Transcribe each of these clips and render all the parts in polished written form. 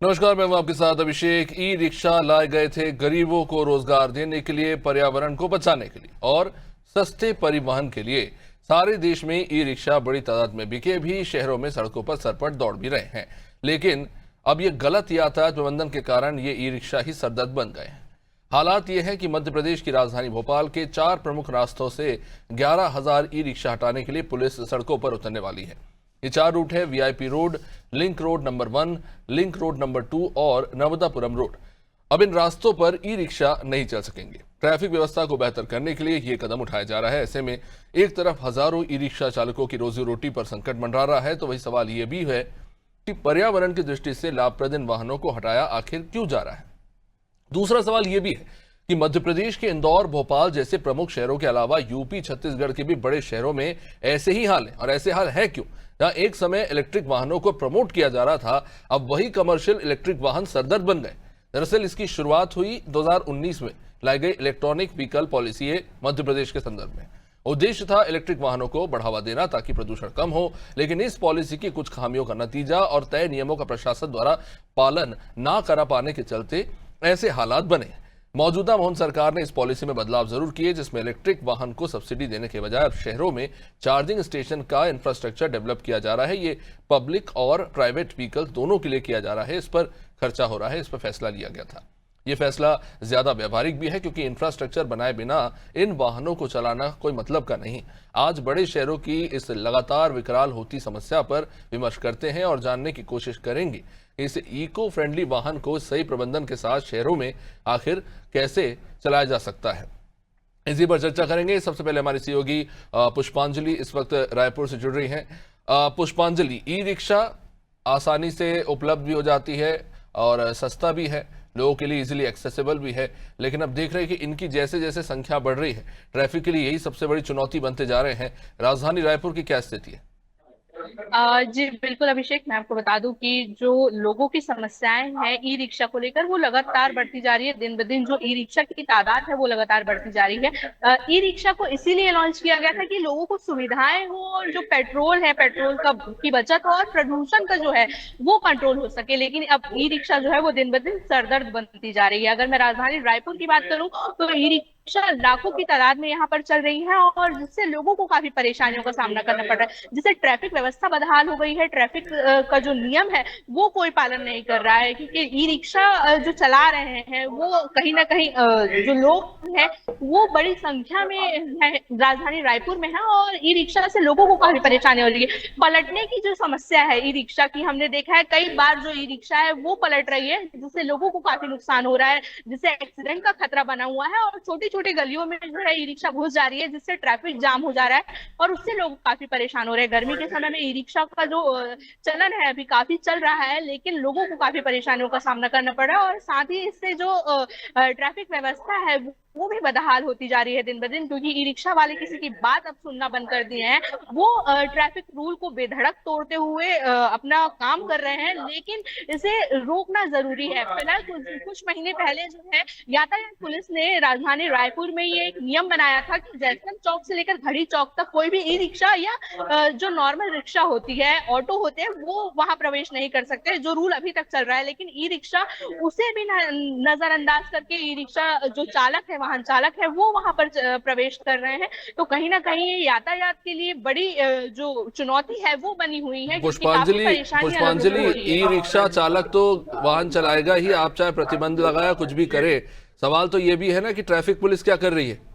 नमस्कार, मैं हूं आपके साथ अभिषेक। ई रिक्शा लाए गए थे गरीबों को रोजगार देने के लिए, पर्यावरण को बचाने के लिए और सस्ते परिवहन के लिए। सारे देश में ई रिक्शा बड़ी तादाद में बिके भी, शहरों में सड़कों पर सरपट दौड़ भी रहे हैं। लेकिन अब ये गलत यातायात प्रबंधन के कारण ये ई रिक्शा ही सरदर्द बन गए हैं। हालात ये है कि मध्य प्रदेश की राजधानी भोपाल के 4 प्रमुख रास्तों से 11,000 ई रिक्शा हटाने के लिए पुलिस सड़कों पर उतरने वाली है। ये 4 रूट है: VIP road, link road number 1, link road number 2 और नर्मदापुरम रोड। अब इन रास्तों पर ई रिक्शा नहीं चल सकेंगे। ट्रैफिक व्यवस्था को बेहतर करने के लिए ये कदम उठाया जा रहा है। ऐसे में एक तरफ हजारों ई रिक्शा चालकों की रोजी रोटी पर संकट मंडरा रहा है, तो वही सवाल ये भी है कि पर्यावरण की दृष्टि से लाभप्रद इन वाहनों को हटाया आखिर क्यों जा रहा है। दूसरा सवाल यह भी है कि मध्य प्रदेश के इंदौर, भोपाल जैसे प्रमुख शहरों के अलावा यूपी, छत्तीसगढ़ के भी बड़े शहरों में ऐसे ही हाल है। और ऐसे हाल है क्यों? जहां एक समय इलेक्ट्रिक वाहनों को प्रमोट किया जा रहा था, अब वही कमर्शियल इलेक्ट्रिक वाहन सरदर्द बन गए। दरअसल इसकी शुरुआत हुई 2019 में लाई गई इलेक्ट्रॉनिक व्हीकल पॉलिसी है मध्य प्रदेश के संदर्भ में। उद्देश्य था इलेक्ट्रिक वाहनों को बढ़ावा देना ताकि प्रदूषण कम हो, लेकिन इस पॉलिसी की कुछ खामियों का नतीजा और तय नियमों का प्रशासन द्वारा पालन ना करा पाने के चलते ऐसे हालात बने। मौजूदा मोहन सरकार ने इस पॉलिसी में बदलाव जरूर किए, जिसमें इलेक्ट्रिक वाहन को सब्सिडी देने के बजाय अब शहरों में चार्जिंग स्टेशन का इंफ्रास्ट्रक्चर डेवलप किया जा रहा है। ये पब्लिक और प्राइवेट व्हीकल दोनों के लिए किया जा रहा है। इस पर खर्चा हो रहा है, इस पर फैसला लिया गया था। ये फैसला ज्यादा व्यवहारिक भी है, क्योंकि इंफ्रास्ट्रक्चर बनाए बिना इन वाहनों को चलाना कोई मतलब का नहीं। आज बड़े शहरों की इस लगातार विकराल होती समस्या पर विमर्श करते हैं और जानने की कोशिश करेंगे इस इको फ्रेंडली वाहन को सही प्रबंधन के साथ शहरों में आखिर कैसे चलाया जा सकता है। इसी पर चर्चा करेंगे। सबसे पहले हमारी सहयोगी पुष्पांजलि इस वक्त रायपुर से जुड़ रही हैं। पुष्पांजलि, ई रिक्शा आसानी से उपलब्ध भी हो जाती है और सस्ता भी है, लोगों के लिए इजीली एक्सेसिबल भी है, लेकिन अब देख रहे हैं कि इनकी जैसे जैसे संख्या बढ़ रही है, ट्रैफिक के लिए यही सबसे बड़ी चुनौती बनते जा रहे हैं। राजधानी रायपुर की क्या स्थिति है? जी बिल्कुल अभिषेक, मैं आपको बता दूं कि जो लोगों की समस्याएं हैं ई रिक्शा को लेकर वो लगातार बढ़ती जा रही है। दिन ब दिन जो ई रिक्शा की तादाद है वो लगातार बढ़ती जा रही है। ई रिक्शा को इसीलिए लॉन्च किया गया था कि लोगों को सुविधाएं हो और जो पेट्रोल है, पेट्रोल का की बचत हो और प्रदूषण का जो है वो कंट्रोल हो सके। लेकिन अब ई रिक्शा जो है वो दिन ब दिन सरदर्द बनती जा रही है। अगर मैं राजधानी रायपुर की बात करूं तो ई रिक्शा लाखों की तादाद में यहाँ पर चल रही है और जिससे लोगों को काफी परेशानियों का सामना करना पड़ रहा है। जिससे ट्रैफिक व्यवस्था बदहाल हो गई है। ट्रैफिक का जो नियम है वो कोई पालन नहीं कर रहा है, क्योंकि ई रिक्शा जो चला रहे हैं वो कहीं ना कहीं जो लोग हैं वो बड़ी संख्या में है, राजधानी रायपुर में है और ई रिक्शा से लोगों को काफी परेशानी हो रही है। पलटने की जो समस्या है ई रिक्शा की, हमने देखा है कई बार जो ई रिक्शा है वो पलट रही है, जिससे लोगों को काफी नुकसान हो रहा है, जिससे एक्सीडेंट का खतरा बना हुआ है और छोटी छोटी गलियों में जो है ई रिक्शा घुस जा रही है, जिससे ट्रैफिक जाम हो जा रहा है और उससे लोग काफी परेशान हो रहे हैं। गर्मी के समय में ई रिक्शा का जो चलन है अभी काफी चल रहा है, लेकिन लोगों को काफी परेशानियों का सामना करना पड़ रहा है और साथ ही इससे जो ट्रैफिक व्यवस्था है वो भी बदहाल होती जा रही है दिन ब दिन, क्योंकि ई रिक्शा वाले किसी की बात अब सुनना बंद कर दिए हैं। वो ट्रैफिक रूल को बेधड़क तोड़ते हुए अपना काम कर रहे हैं, लेकिन इसे रोकना जरूरी है। फिलहाल कुछ महीने पहले जो है यातायात पुलिस ने राजधानी रायपुर में ये एक नियम बनाया था कि जयस्तंभ चौक से लेकर घड़ी चौक तक कोई भी ई रिक्शा या जो नॉर्मल रिक्शा होती है, ऑटो होते हैं, वो वहां प्रवेश नहीं कर सकते, जो रूल अभी तक चल रहा है। लेकिन ई रिक्शा उसे भी नजरअंदाज करके ई रिक्शा जो चालक है, वाहन चालक है, वो वहां पर प्रवेश कर रहे हैं। तो कहीं ना कहीं ये यातायात के लिए बड़ी जो चुनौती है वो बनी हुई है, क्योंकि काफी पुष्पांजलि परेशानियां लोगों को पुष्पांजलि, हो रही ई है। रिक्शा चालक तो वाहन चलाएगा ही, आप चाहे प्रतिबंध लगाया कुछ भी करे। सवाल तो ये भी है ना कि ट्रैफिक पुलिस क्या कर रही है?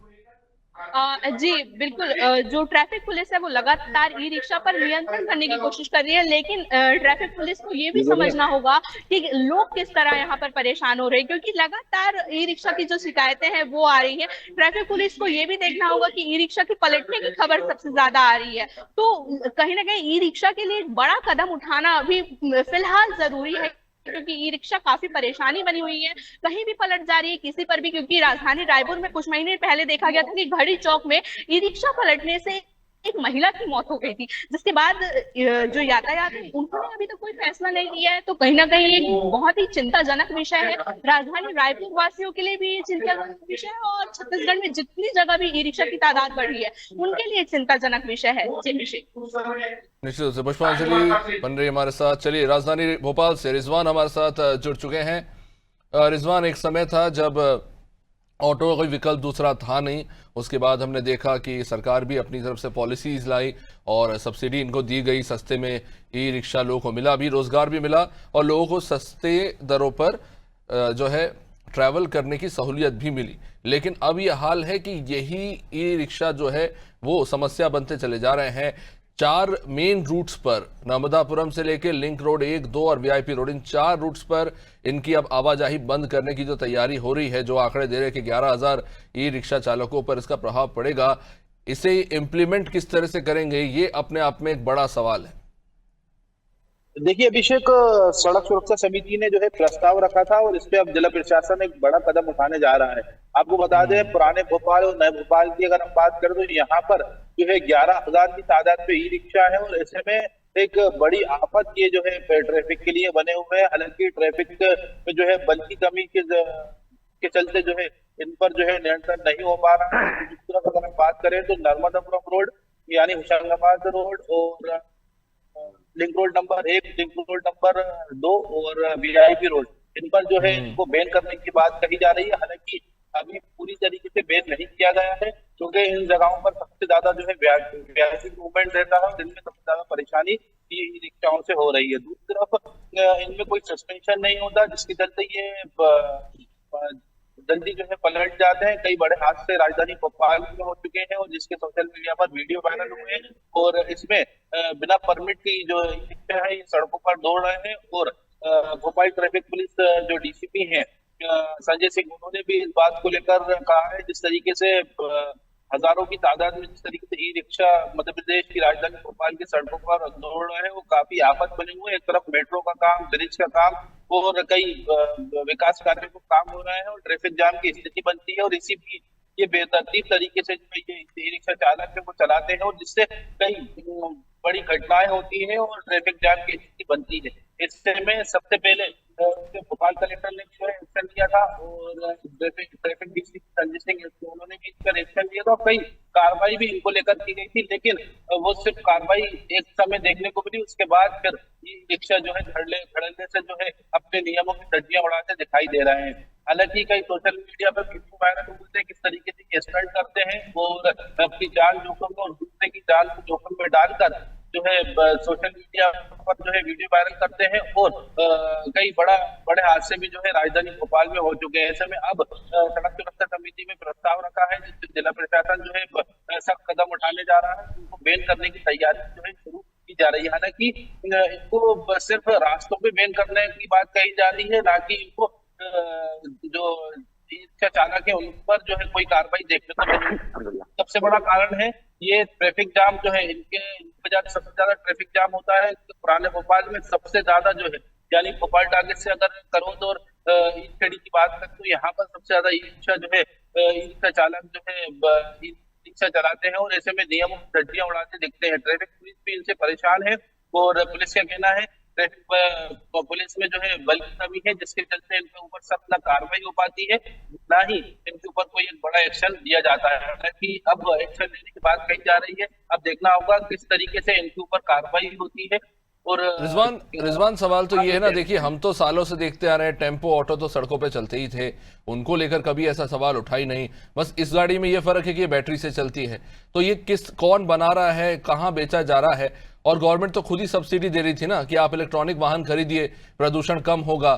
जी बिल्कुल, जो ट्रैफिक पुलिस है वो लगातार ई रिक्शा पर नियंत्रण करने की कोशिश कर रही है, लेकिन ट्रैफिक पुलिस को ये भी समझना होगा कि लोग किस तरह यहाँ पर परेशान हो रहे हैं, क्योंकि लगातार ई रिक्शा की जो शिकायतें हैं वो आ रही है। ट्रैफिक पुलिस को ये भी देखना होगा कि ई रिक्शा की पलटने की खबर सबसे ज्यादा आ रही है। तो कहीं ना कहीं ई रिक्शा के लिए एक बड़ा कदम उठाना अभी फिलहाल जरूरी है, क्योंकि ई रिक्शा काफी परेशानी बनी हुई है, कहीं भी पलट जा रही है किसी पर भी। क्योंकि राजधानी रायपुर में कुछ महीने पहले देखा गया था कि घड़ी चौक में ई रिक्शा पलटने से एक महिला की मौत हो गई थी, जिसके बाद जो यातायात है उन्होंने अभी तक कोई फैसला नहीं लिया है। तो कहीं ना कहीं एक बहुत ही चिंताजनक विषय है। राजधानी रायपुर वासियों के लिए भी ये चिंताजनक विषय है, और छत्तीसगढ़ में जितनी जगह भी ई रिक्शा की तादाद बढ़ी है उनके लिए चिंताजनक विषय है। जी अभिषेक। निश्चित रूप से पुष्पांजलि बन रही हमारे साथ। चलिए, राजधानी भोपाल से रिजवान हमारे साथ जुड़ चुके हैं। रिजवान, एक समय था जब ऑटो का कोई विकल्प दूसरा था नहीं, उसके बाद हमने देखा कि सरकार भी अपनी तरफ से पॉलिसीज लाई और सब्सिडी इनको दी गई, सस्ते में ई रिक्शा लोगों को मिला, भी रोजगार भी मिला और लोगों को सस्ते दरों पर जो है ट्रैवल करने की सहूलियत भी मिली। लेकिन अब यह हाल है कि यही ई रिक्शा जो है वो समस्या बनते चले जा रहे हैं। 4 मेन रूट्स पर, नर्मदापुरम से लेकर लिंक रोड 1, 2 और वीआईपी रोड, इन 4 रूट्स पर इनकी अब आवाजाही बंद करने की जो तैयारी हो रही है, जो आंकड़े दे रहे हैं कि 11,000 ई रिक्शा चालकों पर इसका प्रभाव पड़ेगा, इसे इम्प्लीमेंट किस तरह से करेंगे, ये अपने आप में एक बड़ा सवाल है। देखिए अभिषेक, सड़क सुरक्षा समिति ने जो है प्रस्ताव रखा था और इस पे अब जिला प्रशासन एक बड़ा कदम उठाने जा रहा है। आपको बता दें, पुराने भोपाल और नए भोपाल की अगर हम बात करें तो यहाँ पर जो है 11,000 की तादाद पे ई रिक्शा है और ऐसे में एक बड़ी आफत ये जो है ट्रैफिक के लिए बने हुए हैं। हालांकि ट्रैफिक में जो है बल की कमी के चलते जो है इन पर जो है नियंत्रण नहीं हो पा रहा है। दूसरी तरफ अगर हम बात करें तो नर्मदापुरम रोड यानी होशंगाबाद रोड और link road number 1, link road number 2 और वीआईपी रोड, इन पर जो है इनको बैन करने की बात कही जा रही है। हालांकि अभी पूरी तरीके से बैन नहीं किया गया है, क्योंकि इन जगहों पर सबसे ज्यादा जो है व्यापक मूवमेंट रहता है और इनमें सबसे ज्यादा परेशानी ई रिक्शाओं से हो रही है। दूसरी तरफ इनमें कोई सस्पेंशन नहीं होता, जिसके चलते ये जल्दी जो है पलट जाते हैं। कई बड़े हादसे राजधानी भोपाल में हो चुके हैं और जिसके सोशल मीडिया पर वीडियो वायरल हुए हैं और इसमें बिना परमिट की जो रिक्शा है ये सड़कों पर दौड़ रहे हैं। और भोपाल ट्रैफिक पुलिस जो डीसीपी हैं संजय सिंह, उन्होंने भी इस बात को लेकर कहा है, जिस तरीके से हजारों की तादाद में जिस तरीके से ई रिक्शा मध्य प्रदेश की राजधानी भोपाल की सड़कों पर दौड़ रहे हैं वो काफी आफत बने हुए। एक तरफ मेट्रो का काम, ब्रिज का काम और कई विकास कार्यों को काम हो रहा है और ट्रैफिक जाम की स्थिति बनती है और इसी भी ये बेतरतीब तरीके से जो ये ई रिक्शा चालक है वो चलाते हैं और जिससे कई बड़ी घटनाएं होती है और ट्रैफिक जाम की स्थिति बनती है। इससे में सबसे पहले भोपाल कलेक्टर ने जो है एक्शन लिया था और ट्रैफिक डीसी संजय सिंह, उन्होंने भी इस पर एक्शन लिया था। कई कार्रवाई भी इनको लेकर की गई थी, लेकिन वो सिर्फ कार्रवाई एक समय देखने को मिली, उसके बाद फिर ई रिक्शा जो है धड़ल्ले से जो है अपने नियमों की धज्जियां उड़ाते दिखाई दे रहे हैं। हालांकि कई सोशल मीडिया पर वीडियो वायरल होते हैं किस तरीके से ये स्टंट करते हैं और अपनी जान जोखिम में और दूसरे की जान को जोखिम में डालकर जो है सोशल मीडिया पर जो है वीडियो वायरल करते हैं और कई बड़े हादसे भी जो है राजधानी भोपाल में हो चुके हैं। ऐसे में अब सड़क सुरक्षा समिति में प्रस्ताव रखा है जिससे जिला प्रशासन जो है सख्त कदम उठाने जा रहा है, उनको बैन करने की तैयारी जो है शुरू की जा रही है। हालांकि इनको सिर्फ रास्तों पे बैन करने की बात कही जा रही है, ना कि इनको जो रिक्शा चालक है उन पर जो है कोई कार्रवाई देखने को नहीं। सबसे बड़ा कारण है ये ट्रैफिक जाम जो है, इनके वजह से सबसे ज्यादा ट्रैफिक जाम होता है। पुराने भोपाल में सबसे ज्यादा जो है यानी भोपाल टारगेट से अगर करोद और ईस्ट खेड़ी की बात करें तो यहाँ पर सबसे ज्यादा ई रिक्शा जो है ई रिक्शा चालक जो है ई रिक्शा चलाते हैं और ऐसे में नियमों की धज्जियां उड़ाते दिखते हैं। ट्रैफिक पुलिस भी इनसे परेशान है और पुलिस का कहना है ट्रैफिक पुलिस में जो है बल की कमी है, जिसके चलते इनके ऊपर सख्त ना कार्रवाई हो पाती है, ना ही इनके ऊपर कोई एक बड़ा एक्शन लिया जाता है। हालांकि अब एक्शन लेने की बात कही जा रही है, अब देखना होगा किस तरीके से इनके ऊपर कार्रवाई होती है। और रिजवान सवाल तो ये है ना, देखिए हम तो सालों से देखते आ रहे हैं, टेम्पो ऑटो तो सड़कों पे चलते ही थे, उनको लेकर कभी ऐसा सवाल उठा ही नहीं। बस इस गाड़ी में ये फर्क है कि ये बैटरी से चलती है। तो ये कौन बना रहा है, कहाँ बेचा जा रहा है? और गवर्नमेंट तो खुद ही सब्सिडी दे रही थी ना कि आप इलेक्ट्रॉनिक वाहन खरीदिए, प्रदूषण कम होगा,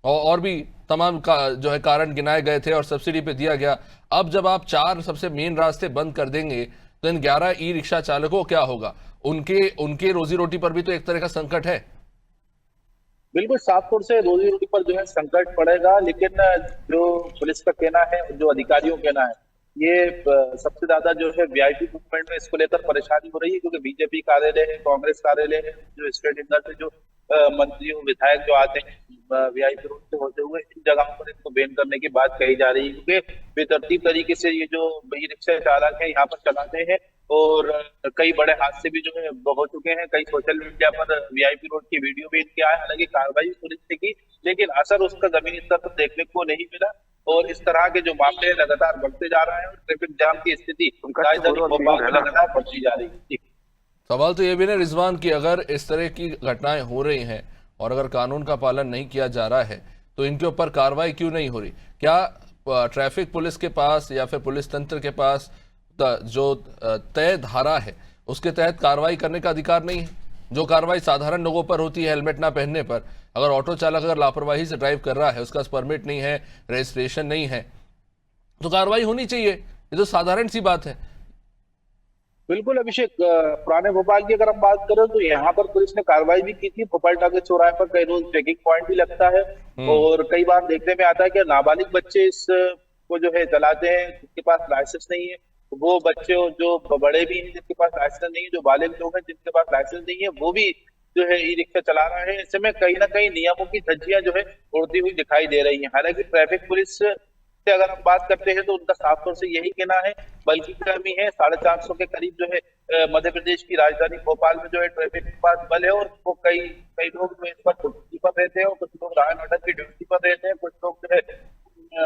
और भी तमाम जो है कारण गिनाए गए थे और सब्सिडी पे दिया गया। अब जब आप 4 सबसे मेन रास्ते बंद कर देंगे तो इन 11 ई रिक्शा चालकों क्या होगा? उनके रोजी रोटी पर भी तो एक तरह का संकट है। बिल्कुल साफ तौर से रोजी रोटी पर जो है संकट पड़ेगा, लेकिन जो पुलिस का कहना है, जो अधिकारियों का कहना है, ये सबसे ज्यादा जो है वीआईपी मूवमेंट में इसको लेकर परेशानी हो रही है, क्योंकि बीजेपी कार्यालय है, कांग्रेस कार्यालय है, जो स्टेट लेवल से जो मंत्री विधायक जो आते हैं वीआईपी रोड से होते हुए इन जगहों पर इसको बैन करने की बात कही जा रही है, क्योंकि बेतरतीब तरीके से ये जो ई रिक्शा चालक है यहाँ पर चलाते हैं और कई बड़े हादसे भी जो है हो चुके हैं। कई सोशल मीडिया पर वीआईपी रोड की वीडियो भी इनके आए, हालांकि कार्रवाई पुलिस ने की, लेकिन असर उसका जमीनी स्तर पर देखने को नहीं मिला और इस तरह के जो मामले लगातार बढ़ते जा रहे हैं और ट्रैफिक जाम की स्थिति राजधानी भोपाल में लगातार बढ़ती जा रही है। सवाल तो ये भी है रिजवान की अगर इस तरह की घटनाएं हो रही हैं और अगर कानून का पालन नहीं किया जा रहा है तो इनके ऊपर कार्रवाई क्यों नहीं हो रही? क्या ट्रैफिक पुलिस के पास या फिर पुलिस तंत्र के पास जो तय धारा है उसके तहत कार्रवाई करने का अधिकार नहीं है? जो कार्रवाई साधारण लोगों पर होती है हेलमेट ना पहनने पर, अगर ऑटो चालक अगर लापरवाही से ड्राइव कर रहा है, उसका परमिट नहीं है, रजिस्ट्रेशन नहीं है, तो कार्रवाई होनी चाहिए। ये तो साधारण सी बात है। बिल्कुल अभिषेक, पुराने भोपाल की अगर हम बात करें तो यहाँ पर पुलिस ने कार्रवाई भी की थी। भोपाल टाके चौराहे पर कई रोज चेकिंग पॉइंट भी लगता है और कई बार देखने में आता है कि नाबालिग बच्चे इस को जो है चलाते हैं, जिनके पास लाइसेंस नहीं है। वो बच्चे जो बड़े भी हैं जिनके पास लाइसेंस नहीं है, जो बालिग लोग हैं जिनके पास लाइसेंस नहीं है, वो भी जो है ई रिक्शा चला रहे हैं। ऐसे में कहीं ना कहीं नियमों की धज्जियां जो है उड़ती हुई दिखाई दे रही हैं। हालांकि ट्रैफिक पुलिस से अगर हम बात करते हैं तो उनका साफ तौर से यही कहना है, बल्कि कमी है 450 के करीब जो है मध्य प्रदेश की राजधानी भोपाल में जो है ट्रैफिक के पास बल है और वो कई लोग जो इस पर ड्यूटी पर रहते हैं और कुछ लोग लॉ एंड ऑर्डर की ड्यूटी पर रहते हैं, कुछ लोग जो है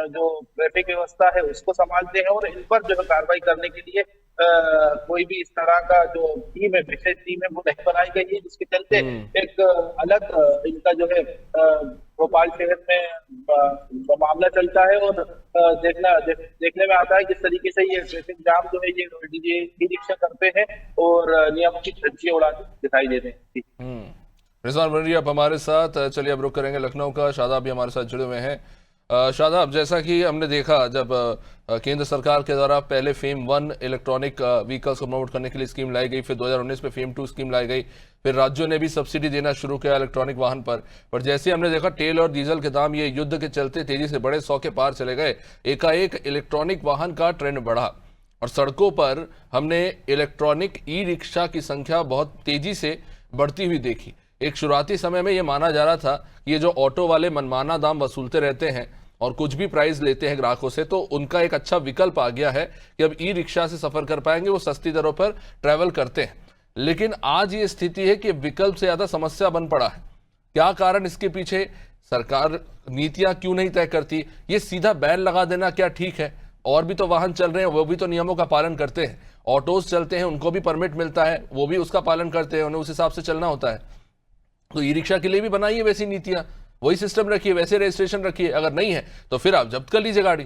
जो ट्रैफिक व्यवस्था है उसको संभालते हैं और इन पर जो है कार्रवाई करने के लिए कोई भी इस तरह का जो टीम है, विशेष टीम है, वो नहीं बनाई गई है, जिसके चलते एक अलग इनका जो है भोपाल शहर में मामला चलता है और देखने में आता है किस तरीके से ये ट्रैफिक जाम जो है ये ई रिक्शा करते हैं और नियमों की धज्जियां उड़ाते दिखाई देते हैं। रिजवान बनरी आप हमारे साथ, चलिए अब रुक करेंगे लखनऊ का। शादाब भी हमारे साथ जुड़े हुए हैं। शादाब, जैसा कि हमने देखा जब केंद्र सरकार के द्वारा पहले फेम 1 इलेक्ट्रॉनिक व्हीकल्स को प्रमोट करने के लिए स्कीम लाई गई, फिर 2019 में फेम 2 स्कीम लाई गई, फिर राज्यों ने भी सब्सिडी देना शुरू किया इलेक्ट्रॉनिक वाहन पर जैसे हमने देखा तेल और डीजल के दाम ये युद्ध के चलते तेजी से बढ़े, 100 के पार चले गए। एकाएक इलेक्ट्रॉनिक वाहन का ट्रेंड बढ़ा और सड़कों पर हमने इलेक्ट्रॉनिक ई रिक्शा की संख्या बहुत तेजी से बढ़ती हुई देखी। एक शुरुआती समय में यह माना जा रहा था कि ये जो ऑटो वाले मनमाना दाम वसूलते रहते हैं और कुछ भी प्राइस लेते हैं ग्राहकों से, तो उनका एक अच्छा विकल्प आ गया है कि अब ई रिक्शा से सफर कर पाएंगे, वो सस्ती दरों पर ट्रैवल करते हैं। लेकिन आज ये स्थिति है कि विकल्प से ज्यादा समस्या बन पड़ा है। क्या कारण इसके पीछे? सरकार नीतियां क्यों नहीं तय करती? ये सीधा बैन लगा देना क्या ठीक है? और भी तो वाहन चल रहे हैं, वो भी तो नियमों का पालन करते हैं। ऑटोज चलते हैं, उनको भी परमिट मिलता है, वो भी उसका पालन करते हैं, उन्हें उस हिसाब से चलना होता है। तो ई रिक्शा के लिए भी बनाइए वैसी नीतियां, वही सिस्टम रखिए, वैसे रजिस्ट्रेशन रखिए। अगर नहीं है तो फिर आप जब्त कर लीजिए गाड़ी।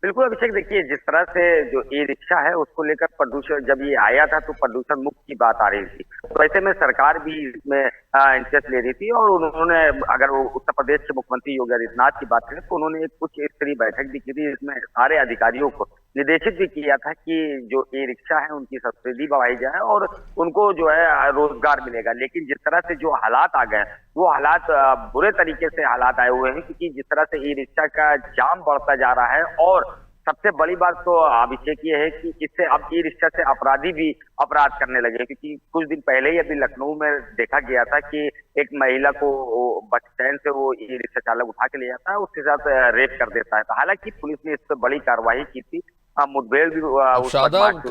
बिल्कुल अभिषेक, देखिए जिस तरह से जो ई रिक्शा है उसको लेकर प्रदूषण जब ये आया था तो प्रदूषण मुक्त की बात आ रही थी, तो ऐसे में सरकार भी इसमें इंटरेस्ट ले रही थी और उन्होंने, अगर वो उत्तर प्रदेश के मुख्यमंत्री योगी आदित्यनाथ की बात करें तो उन्होंने एक उच्च स्तरीय बैठक भी की थी, इसमें सारे अधिकारियों को निर्देशित भी किया था कि जो ई रिक्शा है उनकी सब्सिडी बढ़ाई जाए और उनको जो है रोजगार मिलेगा। लेकिन जिस तरह से जो हालात आ गए वो हालात बुरे तरीके से हालात आए हुए हैं, क्योंकि जिस तरह से ई रिक्शा का जाम बढ़ता जा रहा है और सबसे बड़ी बात तो अभिषेक ये है कि इससे अब ई रिक्शा से अपराधी भी अपराध करने लगे, क्योंकि कुछ दिन पहले ही अभी लखनऊ में देखा गया था कि एक महिला को बस स्टैंड से वो ई रिक्शा चालक उठा के ले जाता है, उसके साथ रेप कर देता है। तो हालांकि पुलिस ने इस पर बड़ी कार्रवाई की थी, मुठभेड़ भी शादाब,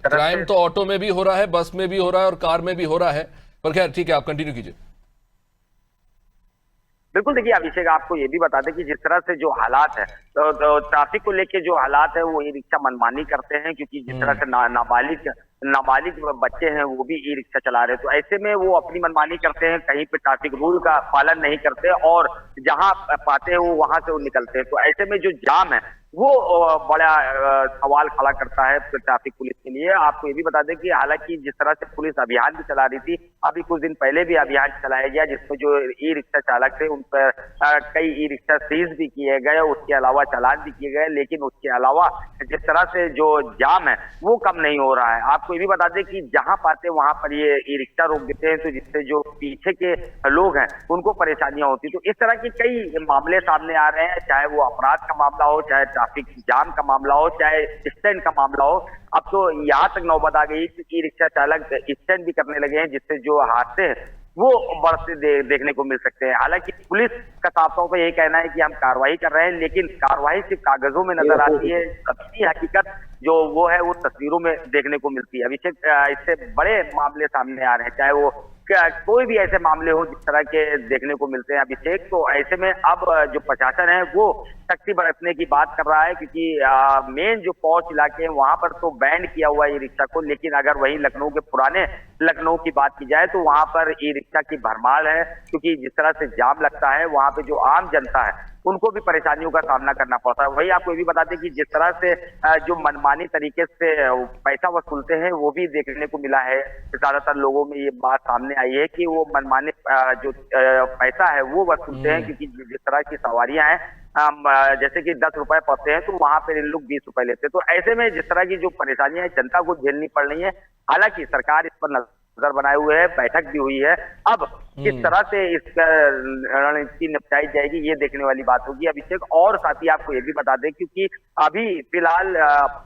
क्राइम तो ऑटो में भी हो रहा है, बस में भी हो रहा है और कार में भी हो रहा है, पर खैर ठीक है, आप कंटिन्यू कीजिए। बिल्कुल, देखिए अभिषेक, आपको ये भी बता दें कि जिस तरह से जो हालात है तो ट्रैफिक को लेके जो हालात है वो ई रिक्शा मनमानी करते हैं, क्योंकि जिस तरह से नाबालिग बच्चे हैं वो भी ई रिक्शा चला रहे हैं, तो ऐसे में वो अपनी मनमानी करते हैं, कहीं पे ट्रैफिक रूल का पालन नहीं करते और जहां पाते हैं वो वहां से वो निकलते हैं। तो ऐसे में जो जाम है वो बड़ा सवाल खड़ा करता है ट्रैफिक पुलिस के लिए। आपको ये भी बता दें कि हालांकि जिस तरह से पुलिस अभियान भी चला रही थी, अभी कुछ दिन पहले भी अभियान चलाया गया जिसमें जो ई रिक्शा चालक थे उन पर कई ई रिक्शा सीज भी किए गए, उसके अलावा चालान भी किए गए, लेकिन उसके अलावा जिस तरह से जो जाम है वो कम नहीं हो रहा है। आपको ये भी बता दें कि जहां पाते वहां पर ये ई रिक्शा रोक देते हैं, तो जिससे जो पीछे के लोग हैं उनको परेशानियां होती। तो इस तरह के कई मामले सामने आ रहे हैं, चाहे वो अपराध का मामला हो, चाहे ट्रैफिक जाम का मामला हो, चाहे स्टैंड का मामला हो। अब तो यहाँ तक नौबत आ गई कि ई रिक्शा चालक स्टैंड भी करने लगे हैं, जिससे जो हादसे हैं वो बढ़ते देखने को मिल सकते हैं। हालांकि पुलिस का साफ तौर पर यही कहना है कि हम कार्रवाई कर रहे हैं, लेकिन कार्रवाई सिर्फ कागजों में नजर आती है, असली हकीकत जो वो है वो तस्वीरों में देखने को मिलती है। अभिषेक, इससे बड़े मामले सामने आ रहे हैं, चाहे वो कोई भी ऐसे मामले हो जिस तरह के देखने को मिलते हैं अभिषेक। तो ऐसे में अब जो प्रशासन है वो सख्ती बरतने की बात कर रहा है, क्योंकि मेन जो पहुंच इलाके हैं वहां पर तो बैन किया हुआ है ई रिक्शा को, लेकिन अगर वही लखनऊ के पुराने लखनऊ की बात की जाए तो वहां पर ई रिक्शा की भरमार है, क्योंकि जिस तरह से जाम लगता है वहां पे जो आम जनता है उनको भी परेशानियों का सामना करना पड़ता है। वही आपको ये भी बता दें कि जिस तरह से जो मनमानी तरीके से पैसा वसूलते हैं वो भी देखने को मिला है। ज्यादातर लोगों में ये बात सामने आई है कि वो मनमानी जो पैसा है वो वसूलते हैं, क्योंकि जिस तरह की सवारियां हैं जैसे कि 10 रुपए पड़ते हैं तो वहां पर इन लोग 20 रुपए लेते हैं। तो ऐसे में जिस तरह की जो परेशानियां जनता को झेलनी पड़ रही है, हालांकि सरकार इस पर नजर बनाए हुए है, बैठक भी हुई है। अब किस तरह से इसका रणनीति निपटाई जाएगी ये देखने वाली बात होगी अभिषेक। और साथ ही आपको ये भी बता दें, क्योंकि अभी फिलहाल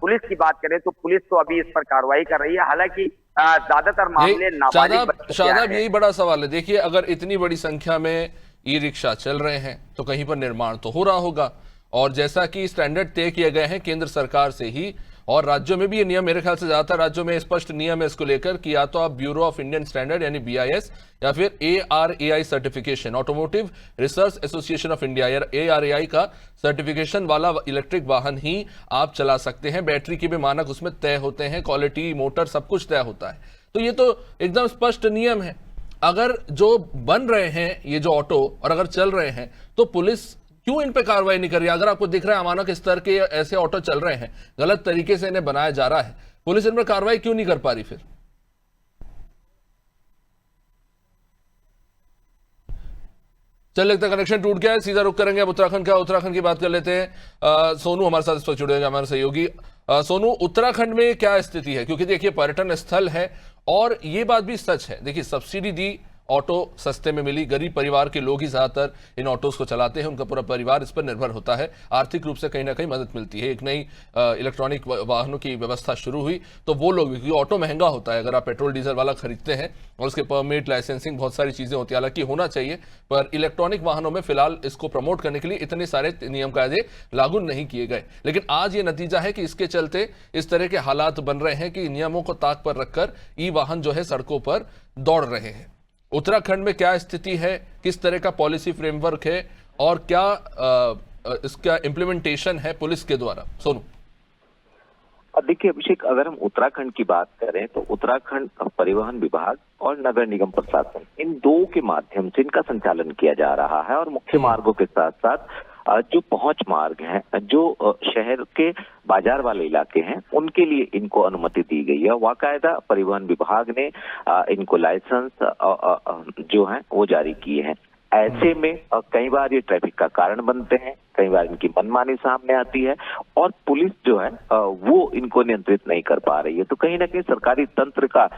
पुलिस की बात करें तो पुलिस तो अभी इस पर कार्रवाई कर रही है, हालांकि ज्यादातर मामले नाबालिग शादाब, यही बड़ा सवाल है। देखिए, अगर इतनी बड़ी संख्या में ई रिक्शा चल रहे हैं तो कहीं पर निर्माण तो हो रहा होगा, और जैसा कि स्टैंडर्ड तय किए गए हैं केंद्र सरकार से ही, और राज्यों में भी ये नियम, मेरे ख्याल से ज्यादातर राज्यों में स्पष्ट नियम है इसको लेकर कि या तो आप ब्यूरो ऑफ इंडियन स्टैंडर्ड यानी BIS या फिर ARAI certification, automotive research association of India या ARAI का सर्टिफिकेशन वाला इलेक्ट्रिक वाहन ही आप चला सकते हैं। बैटरी के भी मानक उसमें तय होते हैं, क्वालिटी, मोटर सब कुछ तय होता है। तो ये तो एकदम स्पष्ट नियम है। अगर जो बन रहे हैं ये जो ऑटो और अगर चल रहे हैं तो पुलिस क्यों इन पे कार्रवाई नहीं कर रही? अगर आपको दिख रहा है अमानक स्तर के ऐसे ऑटो चल रहे हैं, गलत तरीके से इन्हें बनाया जा रहा है, पुलिस इन पर कार्रवाई क्यों नहीं कर पा रही? फिर चल, लगता है कनेक्शन टूट गया है, सीधा रुक करेंगे अब उत्तराखंड का। उत्तराखंड की बात कर लेते हैं। सोनू हमारे साथ इस वक्त जुड़े हमारे सहयोगी। सोनू, उत्तराखंड में क्या स्थिति है? क्योंकि देखिए पर्यटन स्थल है और ये बात भी सच है, देखिए सब्सिडी दी, ऑटो सस्ते में मिली, गरीब परिवार के लोग ही ज्यादातर इन ऑटोज को चलाते हैं, उनका पूरा परिवार इस पर निर्भर होता है, आर्थिक रूप से कहीं ना कहीं मदद मिलती है। एक नई इलेक्ट्रॉनिक वाहनों की व्यवस्था शुरू हुई तो वो लोग, क्योंकि ऑटो महंगा होता है, अगर आप पेट्रोल डीजल वाला खरीदते हैं और उसके परमिट, लाइसेंसिंग, बहुत सारी चीजें होती है, हालांकि होना चाहिए, पर इलेक्ट्रॉनिक वाहनों में फिलहाल इसको प्रमोट करने के लिए इतने सारे नियम कायदे लागू नहीं किए गए। लेकिन आज ये नतीजा है कि इसके चलते इस तरह के हालात बन रहे हैं कि नियमों को ताक पर रखकर ई वाहन जो है सड़कों पर दौड़ रहे हैं। उत्तराखंड में क्या स्थिति है, किस तरह का पॉलिसी फ्रेमवर्क है और क्या इसका इम्प्लीमेंटेशन है पुलिस के द्वारा? सोनू। देखिए अभिषेक, अगर हम उत्तराखंड की बात करें तो उत्तराखंड परिवहन विभाग और नगर निगम प्रशासन, इन दो के माध्यम से इनका संचालन किया जा रहा है। और मुख्य मार्गों के साथ साथ जो पहुंच मार्ग हैं, जो शहर के बाजार वाले इलाके हैं, उनके लिए इनको अनुमति दी गई है। वाकायदा परिवहन विभाग ने इनको लाइसेंस जो है वो जारी किए हैं। ऐसे में कई बार ये ट्रैफिक का कारण बनते हैं, कई बार इनकी मनमानी सामने आती है और पुलिस जो है वो इनको नियंत्रित नहीं कर पा रही है। तो कहीं ना कहीं सरकारी तंत्र का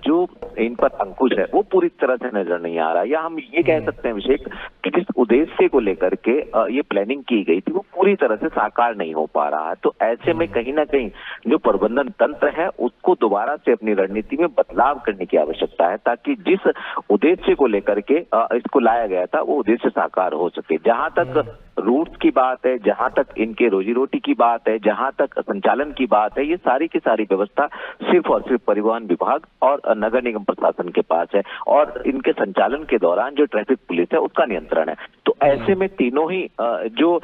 जो इन पर अंकुश है वो पूरी तरह से नजर नहीं आ रहा। या हम ये कह सकते हैं अभिषेक कि जिस उद्देश्य को लेकर के ये प्लानिंग की गई थी वो पूरी तरह से साकार नहीं हो पा रहा है। तो ऐसे में कहीं ना कहीं जो प्रबंधन तंत्र है उसको दोबारा से अपनी रणनीति में बदलाव करने की आवश्यकता है, ताकि जिस उद्देश्य को लेकर के इसको लाया गया था वो उद्देश्य साकार हो सके। जहां तक रूट्स की बात है, जहां तक इनके रोजी रोटी की बात है, जहां तक संचालन की बात है, ये सारी की सारी व्यवस्था सिर्फ और सिर्फ परिवहन विभाग और नगर निगम प्रशासन के पास है और इनके संचालन के दौरान जो ट्रैफिक पुलिस है उसका नियंत्रण है। तो ऐसे में तीनों ही जो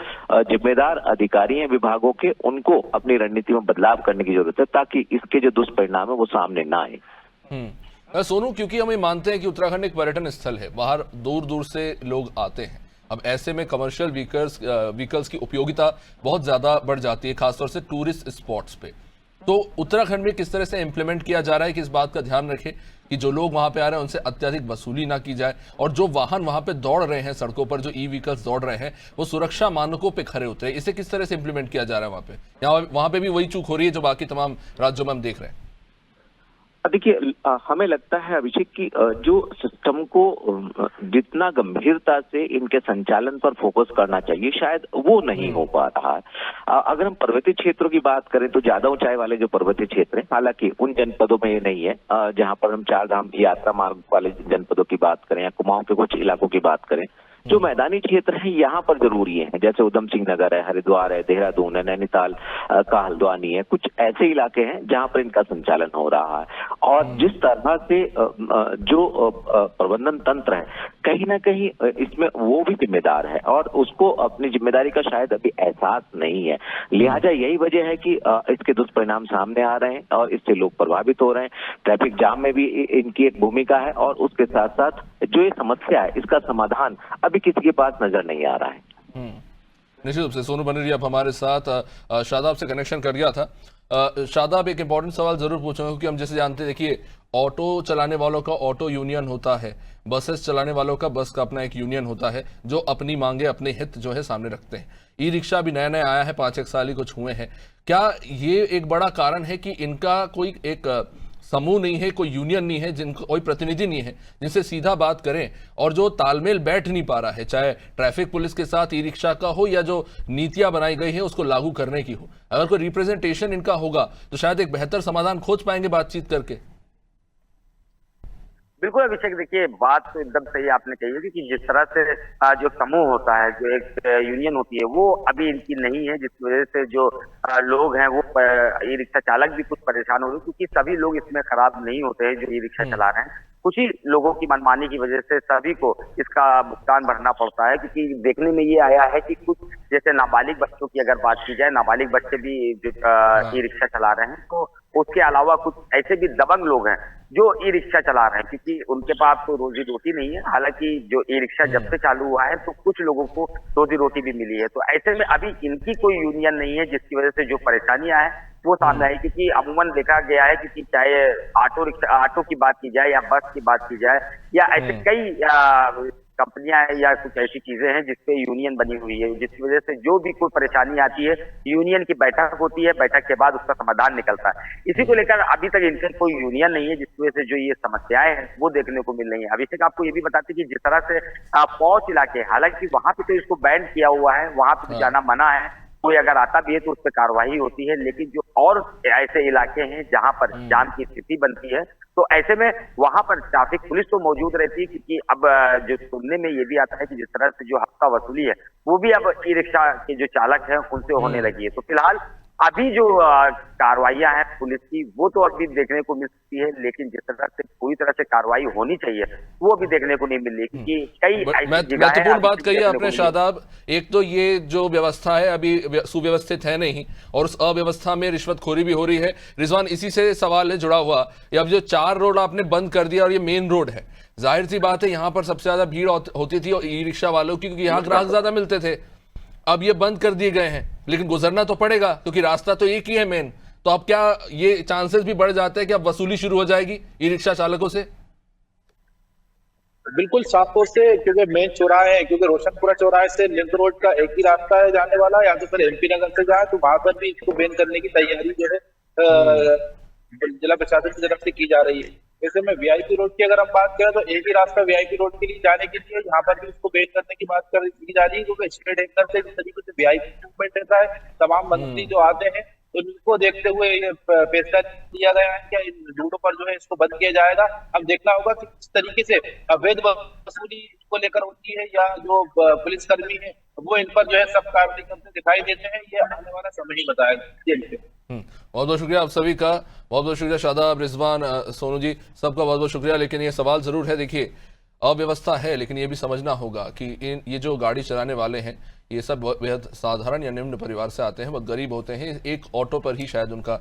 जिम्मेदार अधिकारी हैं विभागों के, उनको अपनी रणनीति में बदलाव करने की जरूरत है ताकि इसके जो दुष्परिणाम है वो सामने ना आए। सोनू, क्योंकि हम ये मानते हैं कि उत्तराखंड एक पर्यटन स्थल है, बाहर दूर दूर से लोग आते हैं, अब ऐसे में कमर्शियल व्हीकल्स की उपयोगिता बहुत ज्यादा बढ़ जाती है, खासतौर से टूरिस्ट स्पॉट्स पे। तो उत्तराखंड में किस तरह से इंप्लीमेंट किया जा रहा है कि इस बात का ध्यान रखें कि जो लोग वहां पे आ रहे हैं उनसे अत्यधिक वसूली ना की जाए, और जो वाहन वहां पे दौड़ रहे हैं सड़कों पर, जो ई व्हीकल्स दौड़ रहे हैं, वो सुरक्षा मानकों पे खरे उतरे, इसे किस तरह से इंप्लीमेंट किया जा रहा है वहां पे? या वहां पे भी वही चूक हो रही है जो बाकी तमाम राज्यों में हम देख रहे हैं? देखिए, हमें लगता है अभिषेक कि जो सिस्टम को जितना गंभीरता से इनके संचालन पर फोकस करना चाहिए शायद वो नहीं हो पा रहा है। अगर हम पर्वतीय क्षेत्रों की बात करें तो ज्यादा ऊंचाई वाले जो पर्वतीय क्षेत्र हैं, हालांकि उन जनपदों में ये नहीं है जहां पर हम चार धाम यात्रा मार्ग वाले जनपदों की बात करें या कुमाऊं के कुछ इलाकों की बात करें, जो मैदानी क्षेत्र है यहाँ पर जरूरी है, जैसे उधम सिंह नगर है, हरिद्वार है, देहरादून है, नैनीताल का हल्द्वानी है, कुछ ऐसे इलाके हैं जहाँ पर इनका संचालन हो रहा है। और जिस तरह से जो प्रबंधन तंत्र है कहीं ना कहीं इसमें वो भी जिम्मेदार है और उसको अपनी जिम्मेदारी का शायद अभी एहसास नहीं है। लिहाजा यही वजह है कि इसके दुष्परिणाम सामने आ रहे हैं और इससे लोग प्रभावित हो रहे हैं। ट्रैफिक जाम में भी इनकी एक भूमिका है और उसके साथ साथ जो ये समस्या है इसका समाधान अभी किसी के पास नजर नहीं आ रहा है। निश्चित रूप से सोनू बनेरिया अब हमारे साथ शादाब से कनेक्शन कर गया था। शादाब, एक इंपॉर्टेंट सवाल जरूर पूछूंगा क्योंकि हम जैसे जानते हैं, देखिए ऑटो चलाने वालों का ऑटो यूनियन होता है, बसेस चलाने वालों का बस का अपना एक यूनियन होता है जो अपनी मांगे अपने हित जो है सामने रखते हैं। ई रिक्शा भी नया नया आया है, 5-1 साल ही कुछ हुए हैं। क्या ये एक बड़ा कारण है कि इनका कोई एक समूह नहीं है, कोई यूनियन नहीं है, जिनको कोई प्रतिनिधि नहीं है जिनसे सीधा बात करें और जो तालमेल बैठ नहीं पा रहा है, चाहे ट्रैफिक पुलिस के साथ ई रिक्शा का हो या जो नीतियां बनाई गई है उसको लागू करने की हो? अगर कोई रिप्रेजेंटेशन इनका होगा तो शायद एक बेहतर समाधान खोज पाएंगे बातचीत करके। बिल्कुल अभिषेक, देखिए बात तो एकदम सही आपने कही है कि जिस तरह से जो समूह होता है, जो एक यूनियन होती है, वो अभी इनकी नहीं है, जिसकी वजह से जो लोग हैं वो ई रिक्शा चालक भी कुछ परेशान हो रहे हैं, क्योंकि सभी लोग इसमें खराब नहीं होते हैं जो ई रिक्शा चला रहे हैं। कुछ ही लोगों की मनमानी की वजह से सभी को इसका भुगतान भरना पड़ता है, क्योंकि देखने में ये आया है कि कुछ जैसे नाबालिग बच्चों की अगर बात की जाए, नाबालिग बच्चे भी ई रिक्शा चला रहे हैं, तो उसके अलावा कुछ ऐसे भी दबंग लोग हैं जो ई रिक्शा चला रहे हैं, क्योंकि उनके पास तो रोजी रोटी नहीं है। हालांकि जो ई रिक्शा जब से चालू हुआ है तो कुछ लोगों को रोजी रोटी भी मिली है, तो ऐसे में अभी इनकी कोई यूनियन नहीं है, जिसकी वजह से जो परेशानियां हैं वो सामने आई। क्योंकि अमूमन देखा गया है कि चाहे ऑटो की बात की जाए या बस की बात की जाए या ऐसे कई कंपनियां हैं या कुछ ऐसी चीजें हैं जिसपे यूनियन बनी हुई है, जिसकी वजह से जो भी कोई परेशानी आती है यूनियन की बैठक होती है, बैठक के बाद उसका समाधान निकलता है। इसी को लेकर अभी तक इनसे कोई यूनियन नहीं है, जिसकी वजह से जो ये समस्याएं हैं वो देखने को मिल रही है। अभी तक आपको ये भी बताते कि जिस तरह से पौष इलाके, हालांकि वहां पे तो इसको बैन किया हुआ है, वहां पे जाना मना है, कोई अगर आता भी है तो उस पर कार्रवाई होती है, लेकिन जो और ऐसे इलाके हैं जहां पर जाम की स्थिति बनती है तो ऐसे में वहां पर ट्रैफिक पुलिस तो मौजूद रहती है, क्योंकि अब जो सुनने में ये भी आता है कि जिस तरह से जो हफ्ता वसूली है वो भी अब ई रिक्शा के जो चालक हैं उनसे होने लगी है। तो फिलहाल अभी जो कार्रवाइयां हैं पुलिस की वो तो अभी देखने को मिल सकती है, लेकिन जिस तरह से पूरी तरह से कार्रवाई होनी चाहिए वो अभी देखने को नहीं मिल रही, क्योंकि कई महत्वपूर्ण बात कही आपने शादाब। एक तो ये जो व्यवस्था है अभी सुव्यवस्थित है नहीं और उस अव्यवस्था में रिश्वतखोरी भी हो रही है। रिजवान, इसी से सवाल है जुड़ा हुआ, अब जो 4 रोड आपने बंद कर दिया और ये मेन रोड है, जाहिर सी बात है यहाँ पर सबसे ज्यादा भीड़ होती थी और ई रिक्शा वालों की, क्योंकि यहाँ ग्राहक ज्यादा मिलते थे। अब ये बंद कर दिए गए हैं, लेकिन गुजरना तो पड़ेगा क्योंकि रास्ता तो एक ही है मेन। तो अब क्या ये चांसेस भी बढ़ जाते हैं कि अब वसूली शुरू हो जाएगी ई रिक्शा चालकों से? बिल्कुल साफ तौर से, क्योंकि मेन चौराहे है, क्योंकि रोशनपुरा चौराहे से लिंक रोड का एक ही रास्ता है जाने वाला, या तो फिर एमपी नगर से जाए, तो वहां पर भी इसको बैन करने की तैयारी जो है जिला प्रशासन की तरफ से की जा रही है। जैसे में वीआईपी रोड की अगर हम बात करें तो एक ही रास्ता वीआईपी रोड के लिए जाने के लिए यहाँ पर भी उसको बैन करने की बात की जा रही है, क्योंकि स्टेट एंकर से जिस तरीके से वीआईपी मूवमेंट रहता है, तमाम मंत्री जो आते हैं तो उनको देखते हुए ये फैसला लिया गया है कि इन रूटों पर जो है इसको बंद किया जाएगा। अब देखना होगा कि किस तरीके से अवैध वसूली को लेकर होती है या जो पुलिसकर्मी है वो इन पर जो है सब कार्रवाई करते दिखाई देते हैं, ये आने वाला समय ही बताएगा। बहुत बहुत शुक्रिया आप सभी का, बहुत बहुत शुक्रिया शादाब, रिजवान, सोनू जी, सबका बहुत बहुत शुक्रिया। लेकिन ये सवाल जरूर है, देखिए अव्यवस्था है, लेकिन ये भी समझना होगा कि ये जो गाड़ी चलाने वाले हैं ये सब बेहद साधारण या निम्न परिवार से आते हैं, बहुत गरीब होते हैं। एक ऑटो पर ही शायद उनका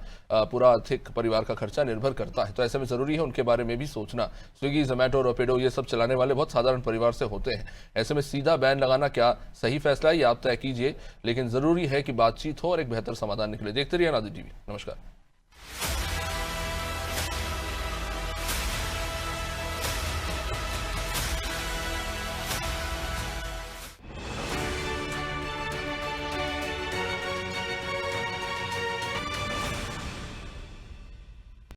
पूरा आर्थिक परिवार का खर्चा निर्भर करता है, तो ऐसे में ज़रूरी है उनके बारे में भी सोचना। स्विगी, जोमेटो, रैपिडो ये सब चलाने वाले बहुत साधारण परिवार से होते हैं। ऐसे में सीधा बैन लगाना क्या सही फैसला है ये आप तय कीजिए, लेकिन ज़रूरी है कि बातचीत हो और एक बेहतर समाधान निकले। देखते रहिए नादिर टीवी। नमस्कार।